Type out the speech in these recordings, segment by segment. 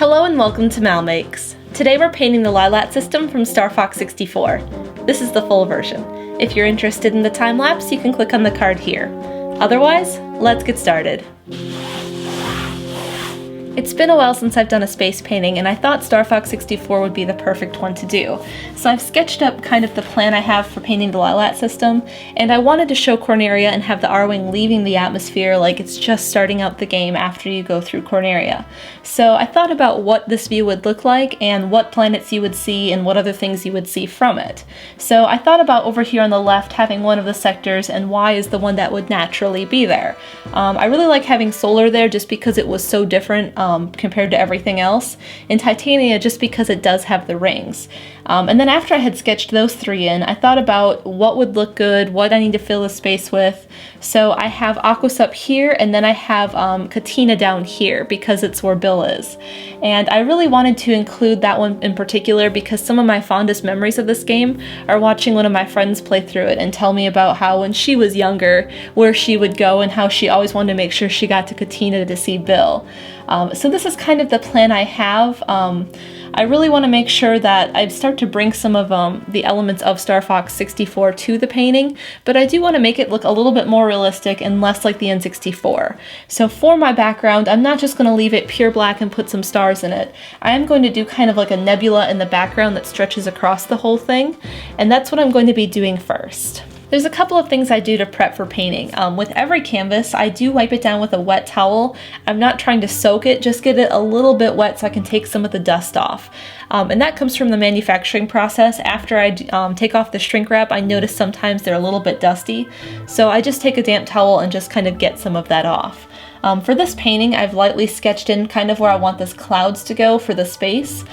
Hello and welcome to MalMakes. Today we're painting the Lylat System from Star Fox 64. This is the full version. If you're interested in the time-lapse, you can click on the card here. Otherwise, let's get started. It's been a while since I've done a space painting, and I thought Star Fox 64 would be the perfect one to do. So I've sketched up kind of the plan I have for painting the Lylat system, and I wanted to show Corneria and have the R-Wing leaving the atmosphere like it's just starting out the game after you go through Corneria. So I thought about what this view would look like, and what planets you would see, and what other things you would see from it. So I thought about over here on the left having one of the sectors, and Y is the one that would naturally be there. I really like having solar there just because it was so different compared to everything else, and Titania just because it does have the rings. And then after I had sketched those three in, I thought about what would look good, what I need to fill the space with. So I have Aquas up here, and then I have Katina down here because it's where Bill is. And I really wanted to include that one in particular because some of my fondest memories of this game are watching one of my friends play through it and tell me about how when she was younger, where she would go and how she always wanted to make sure she got to Katina to see Bill. So this is kind of the plan I have. I really want to make sure that I start to bring some of the elements of Star Fox 64 to the painting, but I do want to make it look a little bit more realistic and less like the N64. So for my background, I'm not just going to leave it pure black and put some stars in it. I am going to do kind of like a nebula in the background that stretches across the whole thing, and that's what I'm going to be doing first. There's a couple of things I do to prep for painting. With every canvas, I do wipe it down with a wet towel. I'm not trying to soak it, just get it a little bit wet so I can take some of the dust off. And that comes from the manufacturing process. After I take off the shrink wrap, I notice sometimes they're a little bit dusty. So I just take a damp towel and just kind of get some of that off. For this painting, I've lightly sketched in kind of where I want this clouds to go for the space.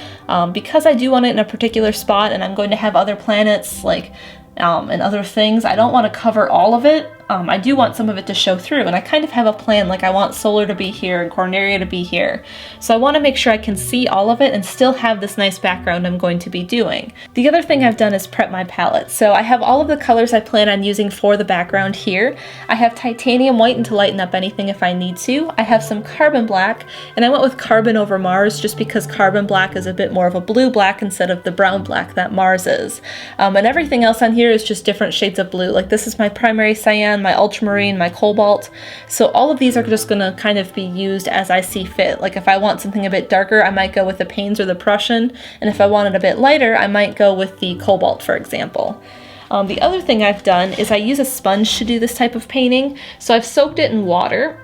Because I do want it in a particular spot and I'm going to have other planets like and other things, I don't want to cover all of it. I do want some of it to show through, and I kind of have a plan, like I want Solar to be here and Corneria to be here. So I want to make sure I can see all of it and still have this nice background I'm going to be doing. The other thing I've done is prep my palette. So I have all of the colors I plan on using for the background here. I have titanium white and to lighten up anything if I need to. I have some carbon black, and I went with carbon over Mars just because carbon black is a bit more of a blue black instead of the brown black that Mars is. And everything else on here is just different shades of blue. Like this is my primary cyan, my ultramarine, my cobalt. So all of these are just going to kind of be used as I see fit. Like if I want something a bit darker, I might go with the Paynes or the Prussian, and if I want it a bit lighter, I might go with the cobalt, for example. The other thing I've done is I use a sponge to do this type of painting. So I've soaked it in water,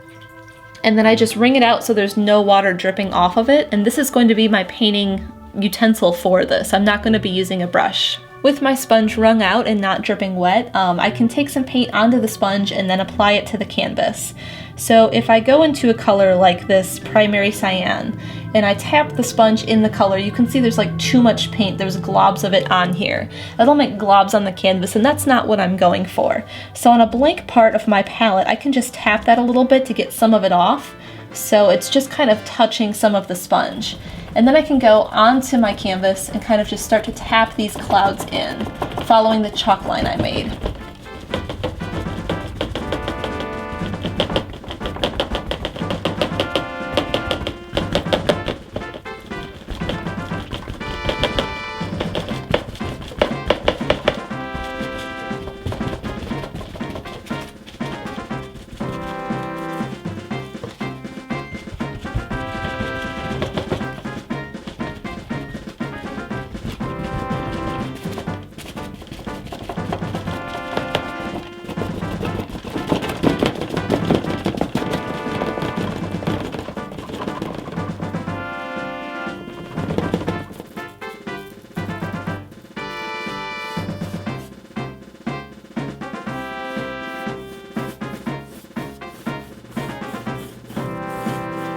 and then I just wring it out so there's no water dripping off of it, and this is going to be my painting utensil for this. I'm not going to be using a brush. With my sponge wrung out and not dripping wet, I can take some paint onto the sponge and then apply it to the canvas. So if I go into a color like this primary cyan and I tap the sponge in the color, you can see there's like too much paint. There's globs of it on here. That'll make globs on the canvas, and that's not what I'm going for. So on a blank part of my palette, I can just tap that a little bit to get some of it off. So it's just kind of touching some of the sponge. And then I can go onto my canvas and kind of just start to tap these clouds in, following the chalk line I made.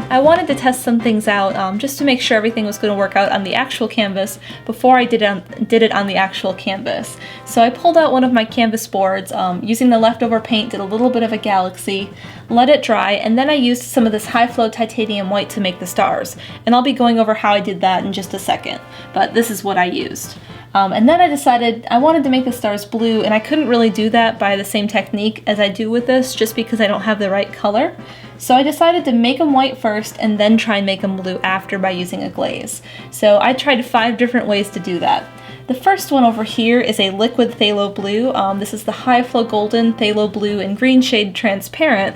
I wanted to test some things out just to make sure everything was going to work out on the actual canvas before I did it on the actual canvas. So I pulled out one of my canvas boards, using the leftover paint, did a little bit of a galaxy, let it dry, and then I used some of this high flow titanium white to make the stars. And I'll be going over how I did that in just a second, but this is what I used. And then I decided I wanted to make the stars blue, and I couldn't really do that by the same technique as I do with this just because I don't have the right color. So I decided to make them white first and then try and make them blue after by using a glaze. So I tried 5 different ways to do that. The first one over here is a liquid phthalo blue. This is the High Flow Golden, Phthalo Blue, and Green Shade Transparent.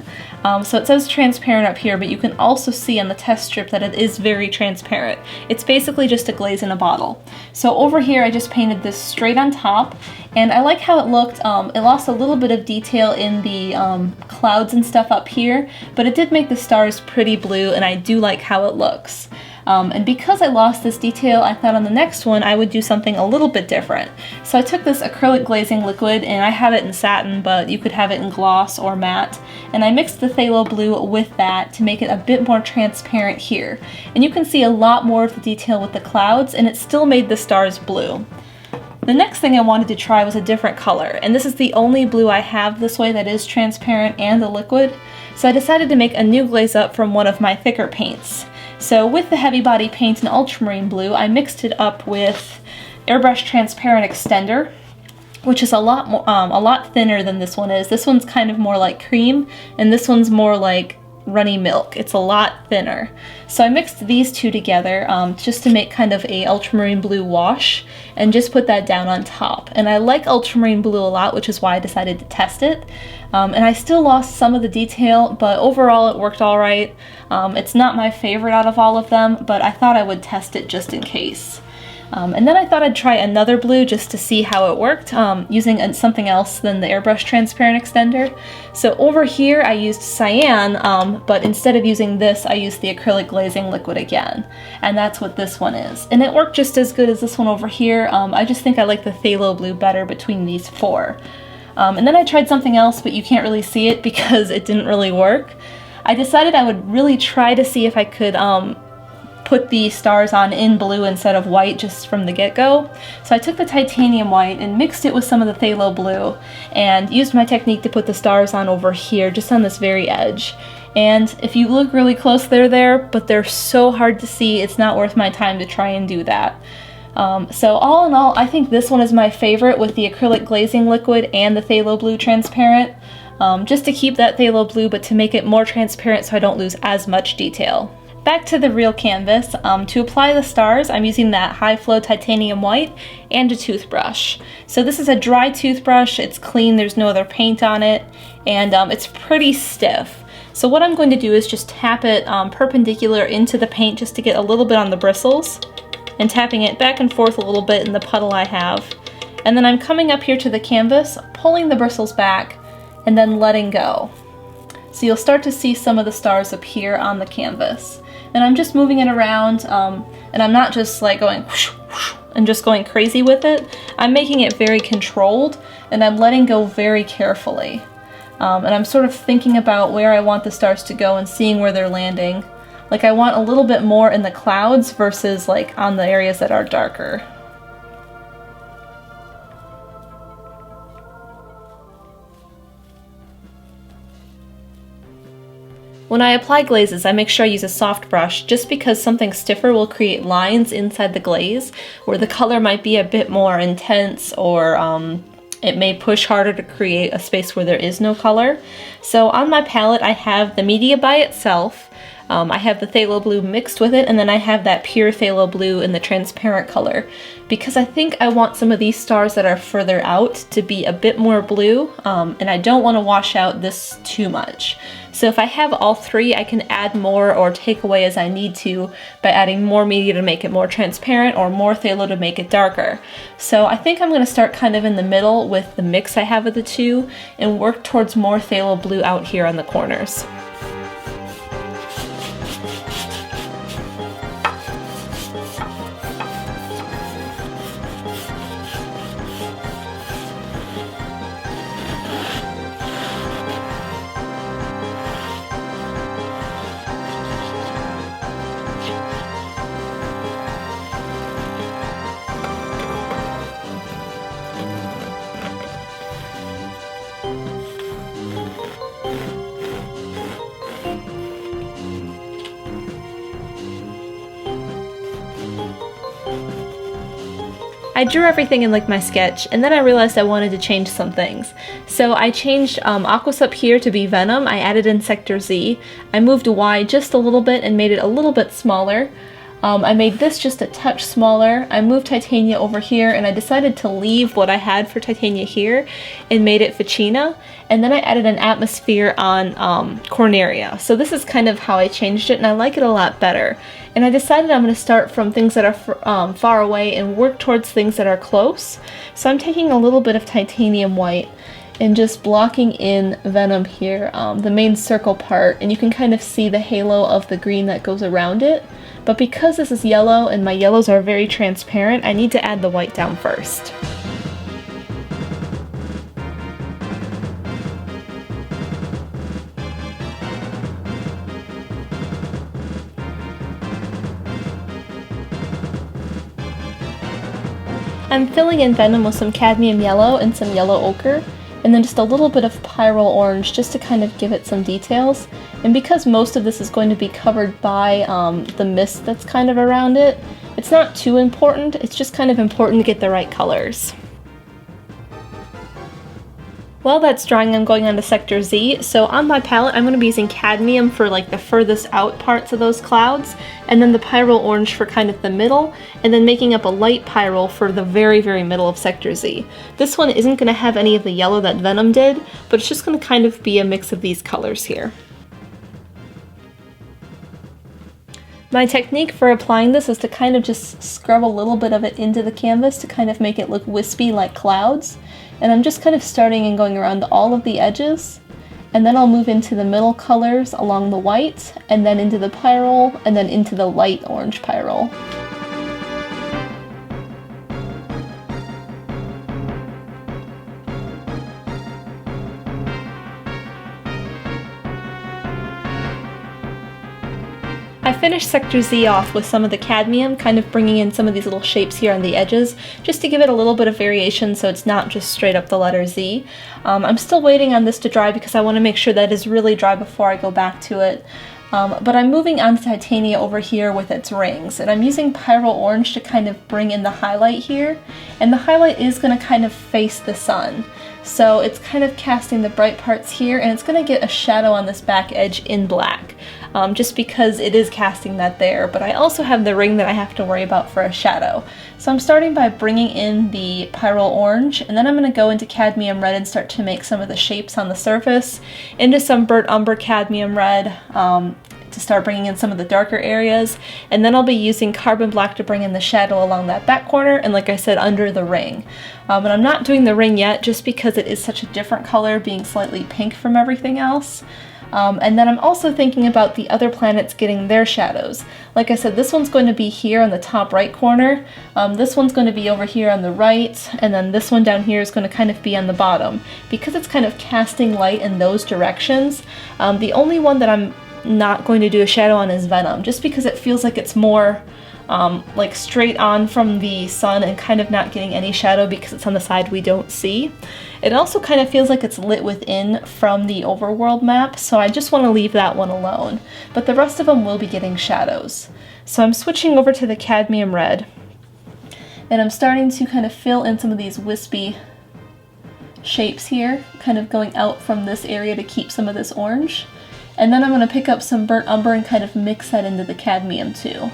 So it says transparent up here, but you can also see on the test strip that it is very transparent. It's basically just a glaze in a bottle. So over here I just painted this straight on top, and I like how it looked. It lost a little bit of detail in the clouds and stuff up here, but it did make the stars pretty blue, and I do like how it looks. And because I lost this detail, I thought on the next one I would do something a little bit different. So I took this acrylic glazing liquid, and I have it in satin, but you could have it in gloss or matte, and I mixed the phthalo blue with that to make it a bit more transparent here. And you can see a lot more of the detail with the clouds, and it still made the stars blue. The next thing I wanted to try was a different color, and this is the only blue I have this way that is transparent and a liquid. So I decided to make a new glaze up from one of my thicker paints. So with the heavy body paint in ultramarine blue, I mixed it up with Airbrush Transparent Extender, which is a lot thinner than this one is. This one's kind of more like cream, and this one's more like runny milk. It's a lot thinner. So I mixed these two together just to make kind of a ultramarine blue wash, and just put that down on top. And I like ultramarine blue a lot, which is why I decided to test it. And I still lost some of the detail, but overall it worked all right. It's not my favorite out of all of them, but I thought I would test it just in case. And then I thought I'd try another blue just to see how it worked, using something else than the Airbrush Transparent Extender. So over here I used cyan, but instead of using this, I used the acrylic glazing liquid again. And that's what this one is. And it worked just as good as this one over here. I just think I like the phthalo blue better between these 4. And then I tried something else, but you can't really see it because it didn't really work. I decided I would really try to see if I could put the stars on in blue instead of white just from the get-go. So I took the titanium white and mixed it with some of the phthalo blue and used my technique to put the stars on over here, just on this very edge. And if you look really close, they're there, but they're so hard to see, it's not worth my time to try and do that. So all in all, I think this one is my favorite with the acrylic glazing liquid and the phthalo blue transparent. Just to keep that phthalo blue, but to make it more transparent so I don't lose as much detail. Back to the real canvas. To apply the stars, I'm using that High Flow titanium white and a toothbrush. So this is a dry toothbrush, it's clean, there's no other paint on it, and it's pretty stiff. So what I'm going to do is just tap it perpendicular into the paint just to get a little bit on the bristles, and tapping it back and forth a little bit in the puddle I have. And then I'm coming up here to the canvas, pulling the bristles back, and then letting go. So you'll start to see some of the stars appear on the canvas. And I'm just moving it around, and I'm not just like going whoosh, whoosh, and just going crazy with it. I'm making it very controlled, and I'm letting go very carefully. And I'm sort of thinking about where I want the stars to go and seeing where they're landing. Like I want a little bit more in the clouds versus like on the areas that are darker. When I apply glazes, I make sure I use a soft brush just because something stiffer will create lines inside the glaze where the color might be a bit more intense, or it may push harder to create a space where there is no color. So on my palette I have the media by itself, I have the phthalo blue mixed with it, and then I have that pure phthalo blue in the transparent color, because I think I want some of these stars that are further out to be a bit more blue, and I don't want to wash out this too much. So if I have all 3, I can add more or take away as I need to by adding more media to make it more transparent or more phthalo to make it darker. So I think I'm going to start kind of in the middle with the mix I have of the 2 and work towards more phthalo blue out here on the corners. I drew everything in like my sketch, and then I realized I wanted to change some things. So I changed Aquas up here to be Venom. I added in Sector Z. I moved Y just a little bit and made it a little bit smaller. I made this just a touch smaller. I moved Titania over here, and I decided to leave what I had for Titania here and made it Ficina. And then I added an atmosphere on Corneria. So this is kind of how I changed it, and I like it a lot better. And I decided I'm going to start from things that are far away and work towards things that are close. So I'm taking a little bit of titanium white and just blocking in Venom here, the main circle part, and you can kind of see the halo of the green that goes around it. But because this is yellow and my yellows are very transparent, I need to add the white down first. I'm filling in Venom with some cadmium yellow and some yellow ochre, and then just a little bit of pyrrole orange just to kind of give it some details. And because most of this is going to be covered by the mist that's kind of around it, it's not too important, it's just kind of important to get the right colors. While that's drying, I'm going on to Sector Z. So on my palette, I'm going to be using cadmium for like the furthest out parts of those clouds, and then the pyrrole orange for kind of the middle, and then making up a light pyrrole for the very, very middle of Sector Z. This one isn't going to have any of the yellow that Venom did, but it's just going to kind of be a mix of these colors here. My technique for applying this is to kind of just scrub a little bit of it into the canvas to kind of make it look wispy like clouds. And I'm just kind of starting and going around all of the edges, and then I'll move into the middle colors along the white, and then into the pyrrole, and then into the light orange pyrrole. I finished Sector Z off with some of the cadmium, kind of bringing in some of these little shapes here on the edges, just to give it a little bit of variation so it's not just straight up the letter Z. I'm still waiting on this to dry because I want to make sure that it is really dry before I go back to it. But I'm moving on to Titania over here with its rings, and I'm using pyrrole orange to kind of bring in the highlight here, and the highlight is going to kind of face the sun. So it's kind of casting the bright parts here, and it's going to get a shadow on this back edge in black, just because it is casting that there, but I also have the ring that I have to worry about for a shadow. So I'm starting by bringing in the pyrrole orange, and then I'm going to go into cadmium red and start to make some of the shapes on the surface, into some burnt umber cadmium red, to start bringing in some of the darker areas, and then I'll be using carbon black to bring in the shadow along that back corner, and like I said, under the ring. And I'm not doing the ring yet just because it is such a different color, being slightly pink from everything else. And then I'm also thinking about the other planets getting their shadows. Like I said, this one's going to be here on the top right corner, this one's going to be over here on the right, and then this one down here is going to kind of be on the bottom. Because it's kind of casting light in those directions, the only one that I'm not going to do a shadow on is Venom, just because it feels like it's more like straight on from the sun and kind of not getting any shadow because it's on the side we don't see. It also kind of feels like it's lit within from the overworld map, so I just want to leave that one alone. But the rest of them will be getting shadows. So I'm switching over to the cadmium red, and I'm starting to kind of fill in some of these wispy shapes here, kind of going out from this area to keep some of this orange. And then I'm going to pick up some burnt umber and kind of mix that into the cadmium too.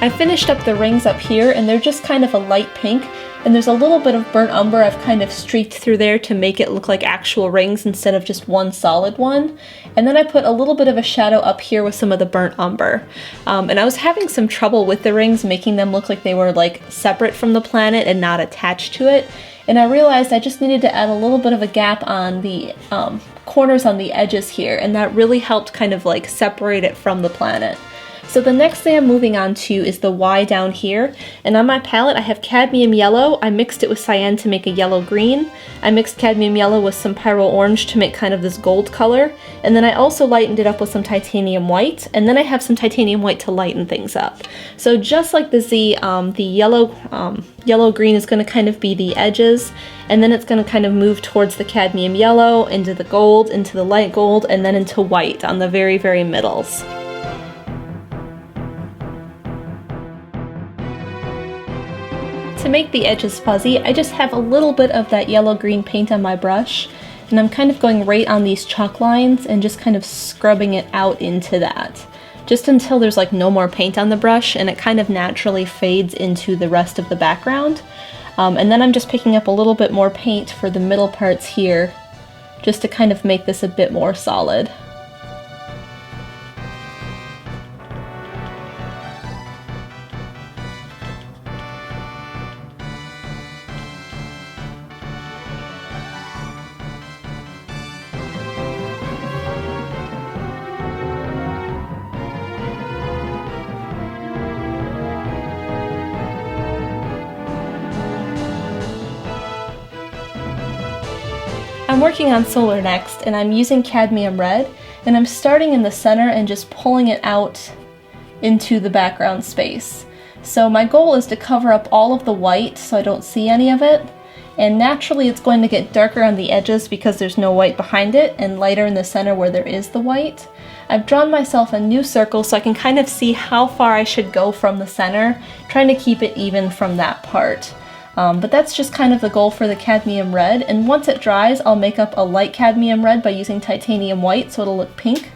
I finished up the rings up here, and they're just kind of a light pink, and there's a little bit of burnt umber I've kind of streaked through there to make it look like actual rings instead of just one solid one. And then I put a little bit of a shadow up here with some of the burnt umber. And I was having some trouble with the rings, making them look like they were like separate from the planet and not attached to it. And I realized I just needed to add a little bit of a gap on the corners on the edges here, and that really helped kind of like separate it from the planet. So the next thing I'm moving on to is the Y down here, and on my palette I have cadmium yellow. I mixed it with cyan to make a yellow-green. I mixed cadmium yellow with some pyro orange to make kind of this gold color, and then I also lightened it up with some titanium white, and then I have some titanium white to lighten things up. So just like the Z, the yellow-green is going to kind of be the edges, and then it's going to kind of move towards the cadmium yellow, into the gold, into the light gold, and then into white on the very, very middles. To make the edges fuzzy, I just have a little bit of that yellow-green paint on my brush, and I'm kind of going right on these chalk lines and just kind of scrubbing it out into that. Just until there's like no more paint on the brush and it kind of naturally fades into the rest of the background. And then I'm just picking up a little bit more paint for the middle parts here, just to kind of make this a bit more solid. I'm working on solar next, and I'm using cadmium red, and I'm starting in the center and just pulling it out into the background space. So my goal is to cover up all of the white so I don't see any of it, and naturally it's going to get darker on the edges because there's no white behind it, and lighter in the center where there is the white. I've drawn myself a new circle so I can kind of see how far I should go from the center, trying to keep it even from that part. But that's just kind of the goal for the cadmium red, and once it dries I'll make up a light cadmium red by using titanium white so it'll look pink,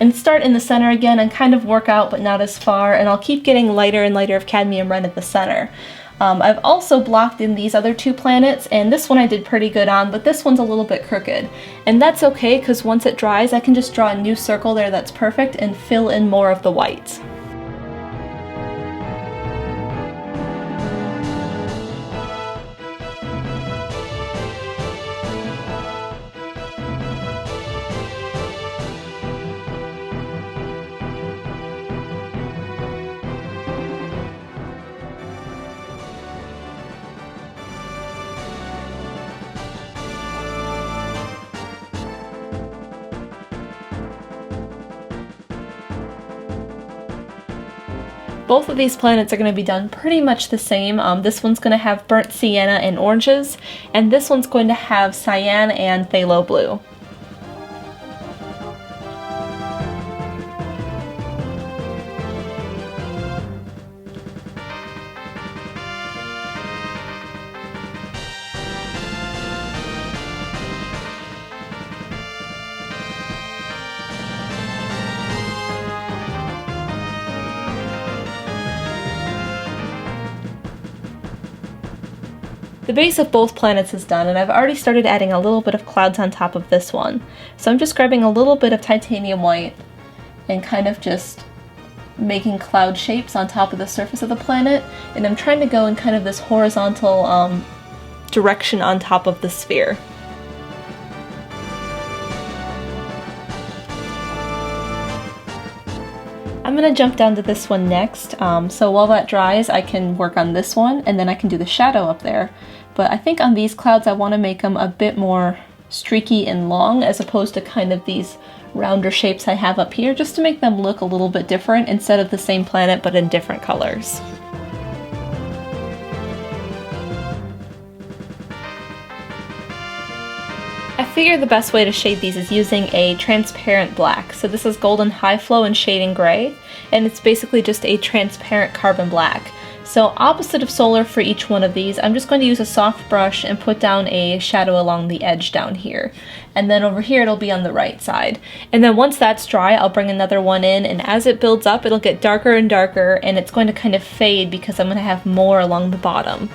and start in the center again and kind of work out but not as far, and I'll keep getting lighter and lighter of cadmium red at the center. I've also blocked in these other two planets, and this one I did pretty good on, but this one's a little bit crooked. And that's okay, because once it dries I can just draw a new circle there that's perfect and fill in more of the white. Both of these planets are going to be done pretty much the same. This one's going to have burnt sienna and oranges, and this one's going to have cyan and phthalo blue. The base of both planets is done, and I've already started adding a little bit of clouds on top of this one. So I'm just grabbing a little bit of titanium white and kind of just making cloud shapes on top of the surface of the planet, and I'm trying to go in kind of this horizontal direction on top of the sphere. I'm going to jump down to this one next, so while that dries I can work on this one and then I can do the shadow up there. But I think on these clouds I want to make them a bit more streaky and long as opposed to kind of these rounder shapes I have up here, just to make them look a little bit different instead of the same planet but in different colors. I figure the best way to shade these is using a transparent black. So this is Golden High Flow in Shading Gray, and it's basically just a transparent carbon black. So opposite of solar for each one of these, I'm just going to use a soft brush and put down a shadow along the edge down here. And then over here it'll be on the right side. And then once that's dry, I'll bring another one in, and as it builds up it'll get darker and darker, and it's going to kind of fade because I'm going to have more along the bottom.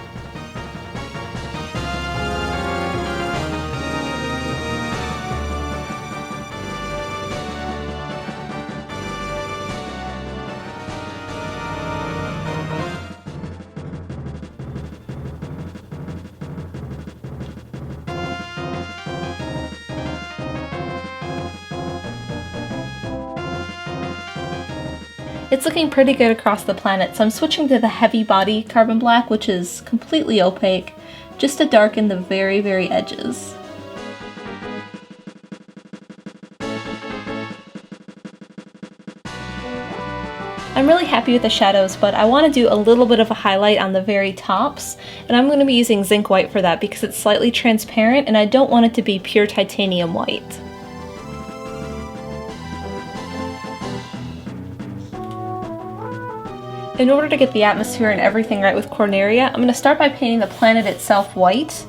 It's looking pretty good across the planet, so I'm switching to the heavy body carbon black, which is completely opaque, just to darken the very, very edges. I'm really happy with the shadows, but I want to do a little bit of a highlight on the very tops, and I'm going to be using zinc white for that because it's slightly transparent and I don't want it to be pure titanium white. In order to get the atmosphere and everything right with Corneria, I'm going to start by painting the planet itself white,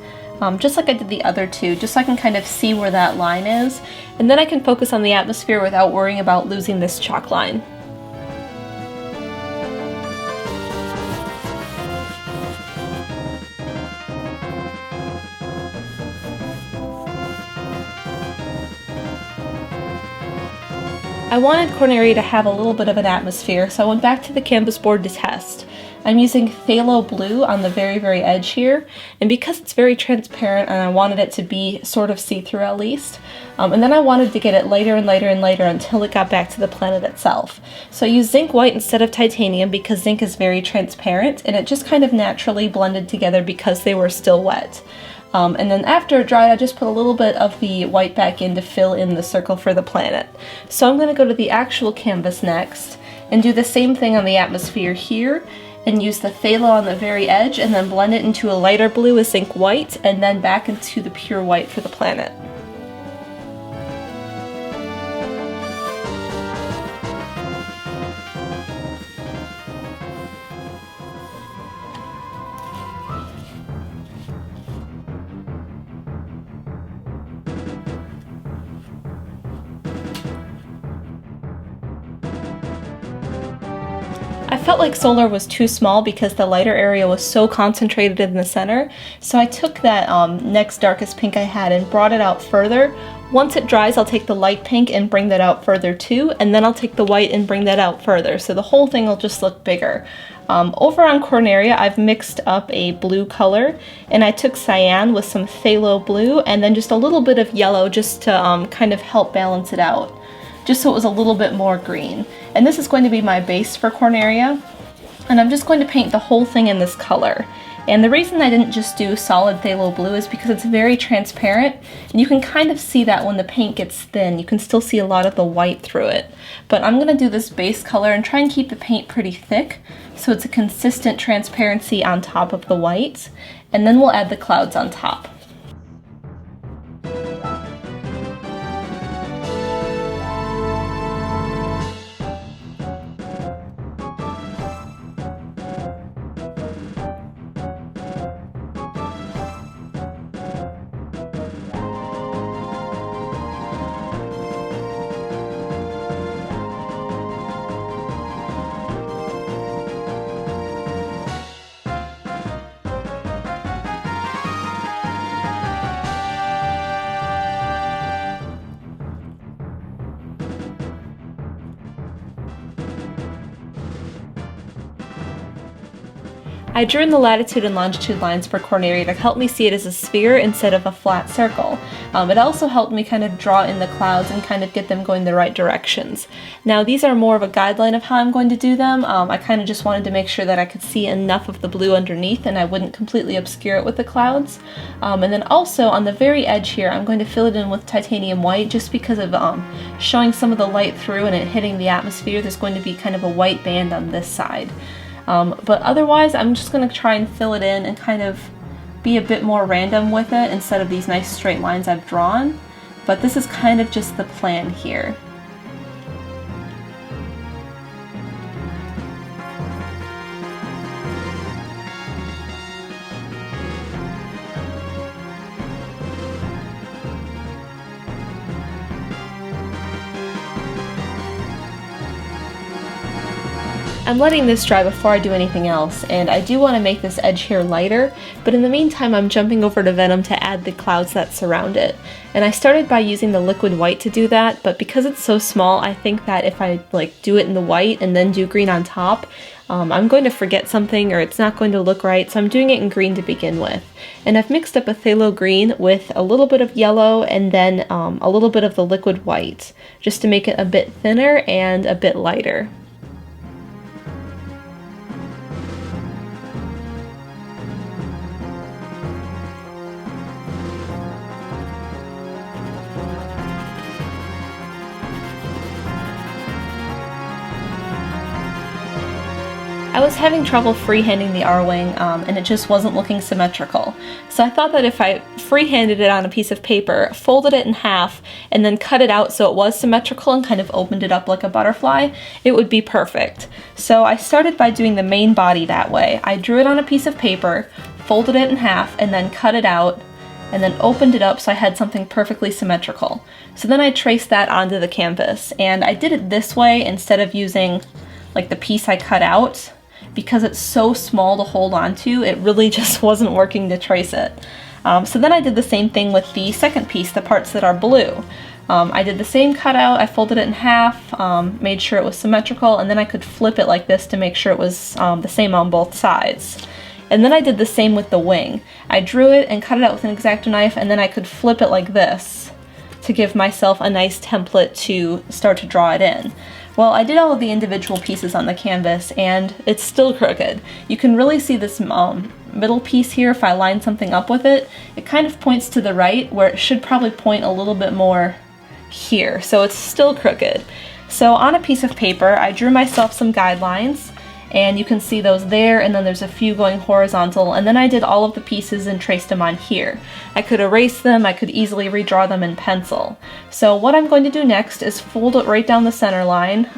just like I did the other two, just so I can kind of see where that line is, and then I can focus on the atmosphere without worrying about losing this chalk line. I wanted Corneria to have a little bit of an atmosphere, so I went back to the canvas board to test. I'm using phthalo blue on the very, very edge here, and because it's very transparent and I wanted it to be sort of see-through at least, and then I wanted to get it lighter and lighter and lighter until it got back to the planet itself. So I used zinc white instead of titanium because zinc is very transparent, and it just kind of naturally blended together because they were still wet. And then after it dried, I just put a little bit of the white back in to fill in the circle for the planet. So I'm going to go to the actual canvas next and do the same thing on the atmosphere here and use the phthalo on the very edge and then blend it into a lighter blue with zinc white and then back into the pure white for the planet. I felt like solar was too small because the lighter area was so concentrated in the center, so I took that next darkest pink I had and brought it out further. Once it dries, I'll take the light pink and bring that out further too, and then I'll take the white and bring that out further, so the whole thing will just look bigger. Over on Corneria, I've mixed up a blue color, and I took cyan with some phthalo blue and then just a little bit of yellow just to kind of help balance it out, just so it was a little bit more green. And this is going to be my base for Corneria, and I'm just going to paint the whole thing in this color. And the reason I didn't just do solid phthalo blue is because it's very transparent, and you can kind of see that when the paint gets thin. You can still see a lot of the white through it. But I'm going to do this base color and try and keep the paint pretty thick, so it's a consistent transparency on top of the white, and then we'll add the clouds on top. I drew in the latitude and longitude lines for Corneria to help me see it as a sphere instead of a flat circle. It also helped me kind of draw in the clouds and kind of get them going the right directions. Now these are more of a guideline of how I'm going to do them. I kind of just wanted to make sure that I could see enough of the blue underneath and I wouldn't completely obscure it with the clouds. And then also on the very edge here, I'm going to fill it in with titanium white just because of showing some of the light through and it hitting the atmosphere. There's going to be kind of a white band on this side. But otherwise, I'm just going to try and fill it in and kind of be a bit more random with it instead of these nice straight lines I've drawn. But this is kind of just the plan here. I'm letting this dry before I do anything else, and I do want to make this edge here lighter, but in the meantime I'm jumping over to Venom to add the clouds that surround it. And I started by using the liquid white to do that, but because it's so small, I think that if I do it in the white and then do green on top, I'm going to forget something or it's not going to look right, so I'm doing it in green to begin with. And I've mixed up a phthalo green with a little bit of yellow and then a little bit of the liquid white, just to make it a bit thinner and a bit lighter. And then also on the very edge here, I'm going to fill in with titanium white just to make it a bit thicker. And then also on the very edge here, I'm going to fill in with titanium white just to make it a bit thicker. And then also on the very edge here, I'm going to fill in with titanium white just to make it a bit thinner and a bit lighter. I was having trouble freehanding the R-wing and it just wasn't looking symmetrical. So I thought that if I freehanded it on a piece of paper, folded it in half, and then cut it out so it was symmetrical and kind of opened it up like a butterfly, it would be perfect. So I started by doing the main body that way. I drew it on a piece of paper, folded it in half, and then cut it out, and then opened it up so I had something perfectly symmetrical. So then I traced that onto the canvas, and I did it this way instead of using like the piece I cut out. Because it's so small to hold on to, it really just wasn't working to trace it. So then I did the same thing with the second piece, the parts that are blue. I did the same cutout, I folded it in half, made sure it was symmetrical, and then I could flip it like this to make sure it was the same on both sides. And then I did the same with the wing. I drew it and cut it out with an X-Acto knife, and then I could flip it like this to give myself a nice template to start to draw it in. Well, I did all of the individual pieces on the canvas, and it's still crooked. You can really see this middle piece here. If I line something up with it, it kind of points to the right, where it should probably point a little bit more here, so it's still crooked. So on a piece of paper, I drew myself some guidelines, and you can see those there, and then there's a few going horizontal, and then I did all of the pieces and traced them on here. I could erase them, I could easily redraw them in pencil. So what I'm going to do next is fold it right down the center line,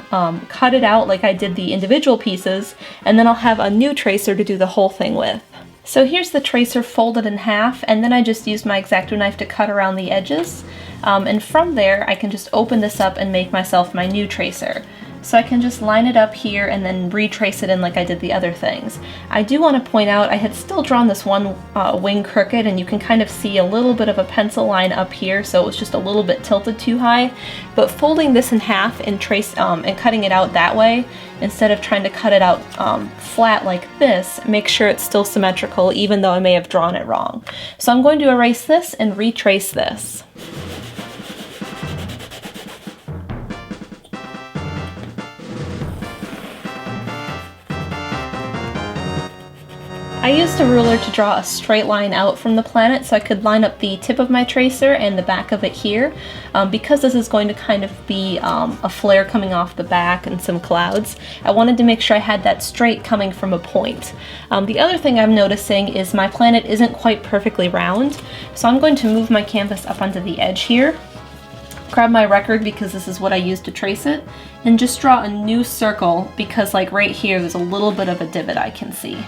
cut it out like I did the individual pieces, and then I'll have a new tracer to do the whole thing with. So here's the tracer folded in half, and then I just used my X-Acto knife to cut around the edges, and from there I can just open this up and make myself my new tracer. So I can just line it up here and then retrace it in like I did the other things. I do want to point out I had still drawn this one wing crooked, and you can kind of see a little bit of a pencil line up here, so it was just a little bit tilted too high. But folding this in half and and cutting it out that way, instead of trying to cut it out flat like this, make sure it's still symmetrical even though I may have drawn it wrong. So I'm going to erase this and retrace this. I used a ruler to draw a straight line out from the planet so I could line up the tip of my tracer and the back of it here. Because this is going to kind of be a flare coming off the back and some clouds, I wanted to make sure I had that straight coming from a point. The other thing I'm noticing is my planet isn't quite perfectly round, so I'm going to move my canvas up onto the edge here, grab my record because this is what I used to trace it, and just draw a new circle because like right here there's a little bit of a divot I can see.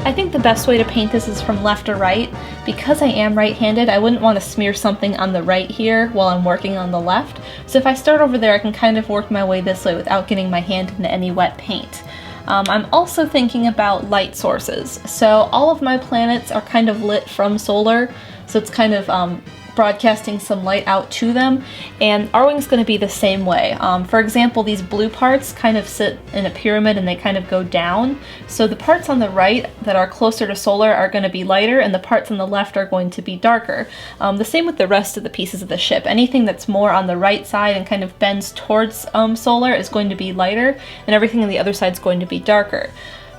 I think the best way to paint this is from left to right. Because I am right-handed, I wouldn't want to smear something on the right here while I'm working on the left. So if I start over there, I can kind of work my way this way without getting my hand into any wet paint. I'm also thinking about light sources. So all of my planets are kind of lit from solar, so it's kind of broadcasting some light out to them, and our wing's going to be the same way. For example, these blue parts kind of sit in a pyramid and they kind of go down, so the parts on the right that are closer to solar are going to be lighter and the parts on the left are going to be darker. The same with the rest of the pieces of the ship. Anything that's more on the right side and kind of bends towards solar is going to be lighter, and everything on the other side is going to be darker.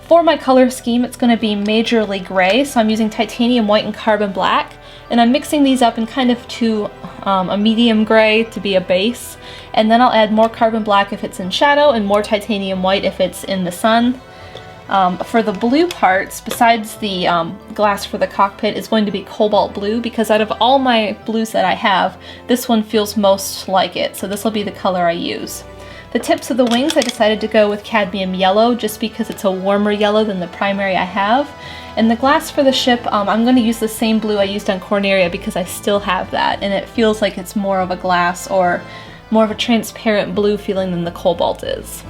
For my color scheme, it's going to be majorly gray, so I'm using titanium white and carbon black, and I'm mixing these up in kind of to a medium gray to be a base, and then I'll add more carbon black if it's in shadow and more titanium white if it's in the sun. For the blue parts, besides the glass for the cockpit, is going to be cobalt blue, because out of all my blues that I have, this one feels most like it, so this will be the color I use. The tips of the wings, I decided to go with cadmium yellow just because it's a warmer yellow than the primary I have. And the glass for the ship, I'm going to use the same blue I used on Corneria because I still have that, and it feels like it's more of a glass or more of a transparent blue feeling than the cobalt is.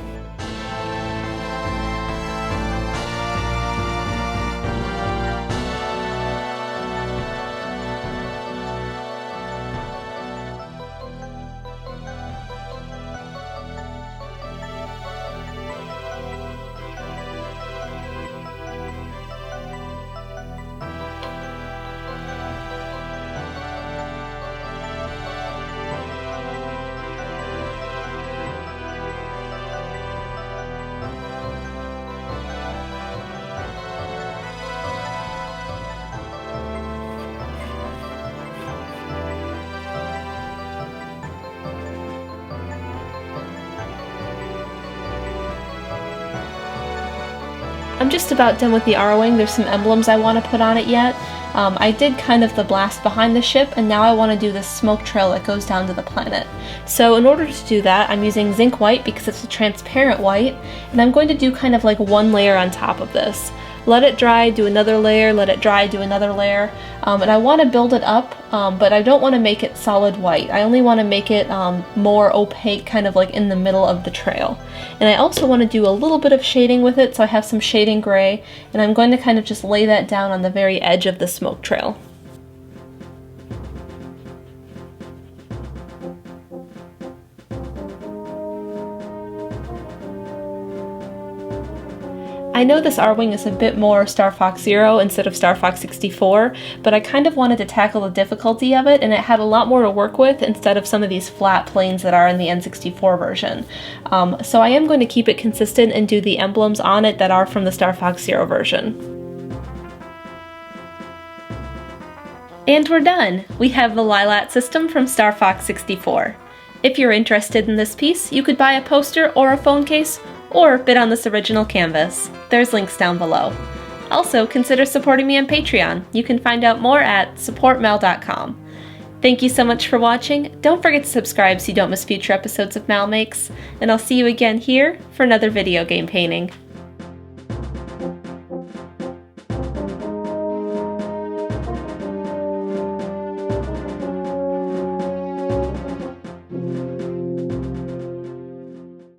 I'm just about done with the arrowing. There's some emblems I want to put on it yet. I did kind of the blast behind the ship, and now I want to do this smoke trail that goes down to the planet. So in order to do that, I'm using zinc white because it's a transparent white, and I'm going to do kind of like one layer on top of this. Let it dry, do another layer, let it dry, do another layer, and I want to build it up, but I don't want to make it solid white. I only want to make it more opaque, kind of like in the middle of the trail. And I also want to do a little bit of shading with it, so I have some shading gray, and I'm going to kind of just lay that down on the very edge of the smoke trail. I know this R-Wing is a bit more Star Fox Zero instead of Star Fox 64, but I kind of wanted to tackle the difficulty of it, and it had a lot more to work with instead of some of these flat planes that are in the N64 version. So I am going to keep it consistent and do the emblems on it that are from the Star Fox Zero version. And we're done! We have the Lylat System from Star Fox 64. If you're interested in this piece, you could buy a poster or a phone case, or bid on this original canvas. There's links down below. Also, consider supporting me on Patreon. You can find out more at supportmal.com. Thank you so much for watching. Don't forget to subscribe so you don't miss future episodes of MalMakes, and I'll see you again here for another video game painting.